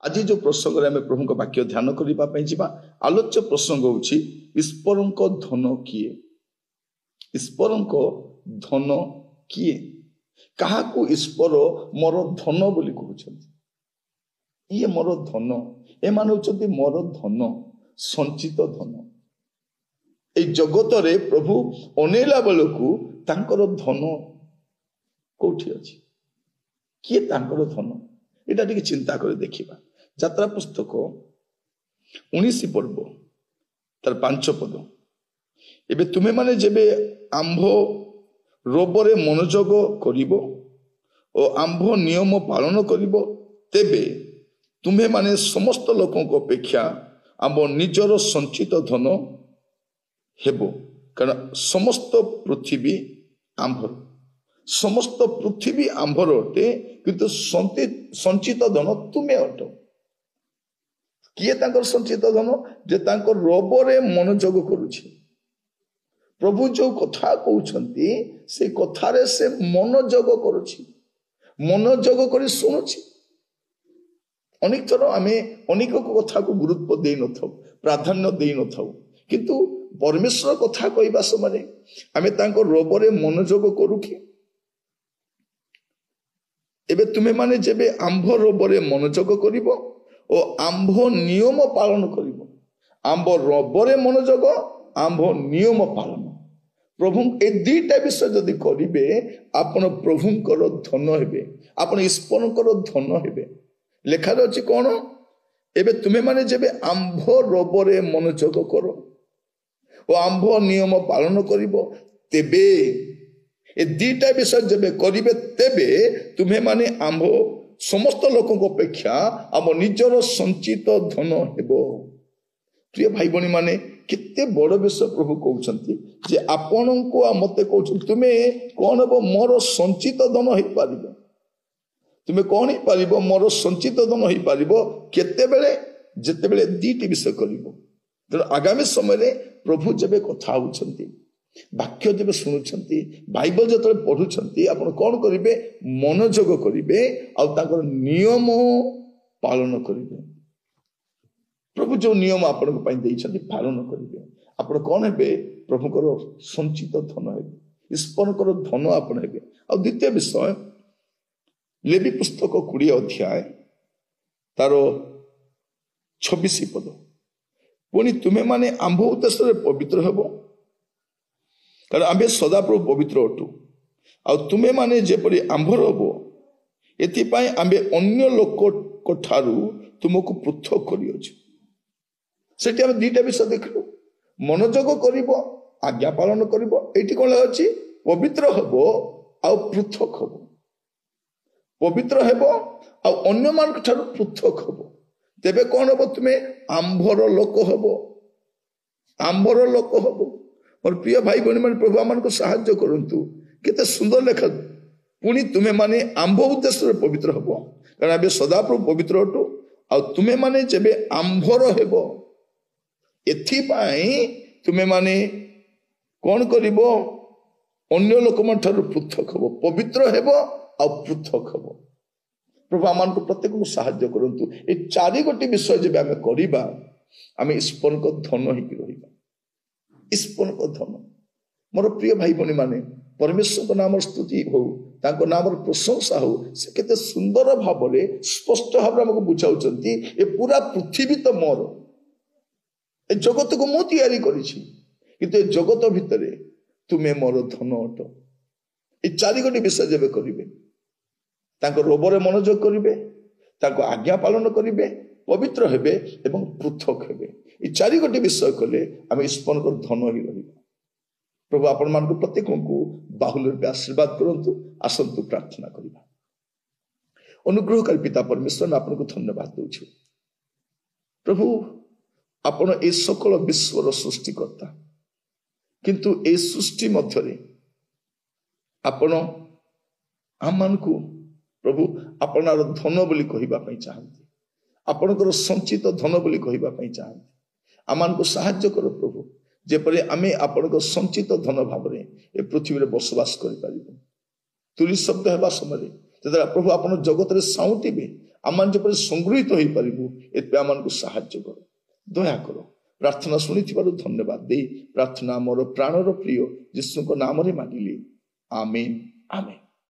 आज जो प्रसंग में आम प्रभु वाक्य ध्यान करने जा आलोच्य प्रसंग होची ईश्वर धन किए। ईश्वर धन किए क्या ईश्वर मोर धन बोली कहते। ये मोर धन एमान होचंती मोर धन संचित धन। ए जगत रे प्रभु अनेला बेलू तांकर धन कोठी अछि किए तांकर धन एटा टिके चिंता कर देखिबा। यात्रा पुस्तक 19 पर्व तार 5 पद एबे तुमे माने जेबे आंभ रोबरे मनोजोग करिवो ओ आंभ नियम पालन करिवो तेबे तुम्हें माने समस्त लोकों को अपेक्षा आंभ निजर संचित धन हेबो। कारण समस्त पृथ्वी आंभर समस्त पृथ्वी आंभर अटे किंतु संचित धन तुम्हें अट। किए तांकर संचित धन जे तांकर रोबरे मनोजोग करुछि। प्रभु जो कथा कहउछंती से कथारे से मनोजोग करुछि मनोजोग करी सुनुछि। अनेक थर आमे अनेक कथा को गुरुत्व दे न थाउ प्राधान्य दे न थाउ किंतु परमेश्वर कथा कहबा समय आमे तांको रोबरे मनोजोग करू कि एबे तुमे माने जेबे आंभ रोबरे मनोजोग करिवो ओ आंभ नियम पालन करिवो। आंभ रोबरे मनोजोग आंभ नियम पालन प्रभु ए दुईटा विषय जदि करिवे आपण प्रभुंकर धन हेबे आपण ईश्वरंकर धन हेबे। लेखा अछि कोन एबे तुमे माने जेबे आंभ रोबरे मनोजोग करो ओ आंभ नियम पालन करिवो तेबे ए दुईटा विषय जेबे करिवे तेबे तुम्हें माने आंभ समस्त लोकों अपेक्षा आम निजर संचित धन हेबो। प्रिय भाई बणी माने केते बड़ विषय प्रभु कहउछंती जे आपन को मते कहउछंती तुमे कोन हेबो मोर संचित धन हेइ पारिबो। तुमे कोन हेइ पारिबो मोर संचित धन हेइ पारिबो केते बेले जेते बेले दीटी विषय करिवो। तेणु आगामी समय रे प्रभु जेबे कथा होउछंती वाक्य जेबे सुनुछंती बाइबल जतले पढुछंती आपण कोन करिवे मनोजोग करिवे आ ताकर नियम पालन करिवे। प्रभु जो नियम आपण को पई देइछंती पालन करिवे आपण कोन हेबे प्रभुकर संचित धन हेबे ईश्वरकर धन आपण हेबे। आ द्वितीय विषय लेवी पुस्तक 20 अध्याय तार 26 पद पुणी तुमे माने आंभ उद्देश्य पवित्र हेबो कारण आम्भे सदाप्रभु पवित्र अटु आ तुमे माने जेपरि आंभ रहबो एथिपाई आम्भे अन्य लोक ठारू तुमको पृथक करियोछु। सेठी हम दुईटा विषय देखलु मनोजोग करिवो आज्ञा पालन करिवो एठी कोन अछि पवित्र हेबो आ पृथक हेबो पवित्र हेबो आ अन्य मान ठारू पृथक हेबो तेबे कोन हेबो तुमे आंभर लोक हेबो आंभर लोक हेबो। और प्रिय भाई बहन मान प्रभु आमान को साहाय्य करंतु केते सुंदर लेखा पुणी तुमे माने आंभ उद्देश्य पवित्र हेबो कारण आबे सदाप्रभु पवित्र अटु आ तुमे माने जेबे आंभर हेबो एथिपाई तुमे माने कोन करिवो अन्य लोक मान ठारू पृथक हेबो पवित्र हेबो आ पृथक हेबो। प्रभु आमान को प्रत्येक को साहाय्य करंतु ए चारि गोटी विषय जेबे आमे करिबा आमे ईश्वर को धन होई रहिबा ईश्वर को धन। मोर प्रिय भाई बहनी माने परमेश्वर को नाम स्तुति हो तांको नाम प्रशंसा हो से केते सुंदर भाव रे स्पष्ट भाव हमको बुझाउचंती ए पूरा पृथ्वी तो मोर ए जगत को मु तैयारी करिछि किंतु ए जगत भितरे तुमे मोर धन अट। ए चारि गोटी विषय जेबे करिवे तांको रोबरे मनोजोग करिवे तांको आज्ञा पालन करिवे पवित्र हेबे एवं पृथक हेबे। ये चारि गोटी विषय कले आम ईश्वर को धन ही रहिबा। प्रभु आपण मान को प्रत्येक को बाहुल्य रूपे आशीर्वाद करंतु आसंतु प्रार्थना करिबा। अनुग्रहकारी पिता परमेश्वर मैं आपन को धन्यवाद दूछु प्रभु आपण ए सकल विश्वर सृष्टिकर्ता किंतु ए सृष्टि मध्य रे आपण आमान को प्रभु आपणार धन बोली कहिबा पई चाहंती आपनकर संचित धन बोली कहिबा पई चाहंती आमान को साहाय्य करो प्रभु जेपरि आमे आपनकर संचित धन भाव रे ए पृथ्वी रे बसवास करि पारिबो। तुली शब्द हेबा समय जदरा प्रभु आपन जगत रे साउंटीबे आम जेपरि संगृहित हो पारिबु एते आमन को सहाय्य करो दया करो। प्रार्थना शुणी धन्यवाद दे प्रार्थना मोर प्राणर प्रिय यीशु को नाम रे मांगिली आमेन आमेन।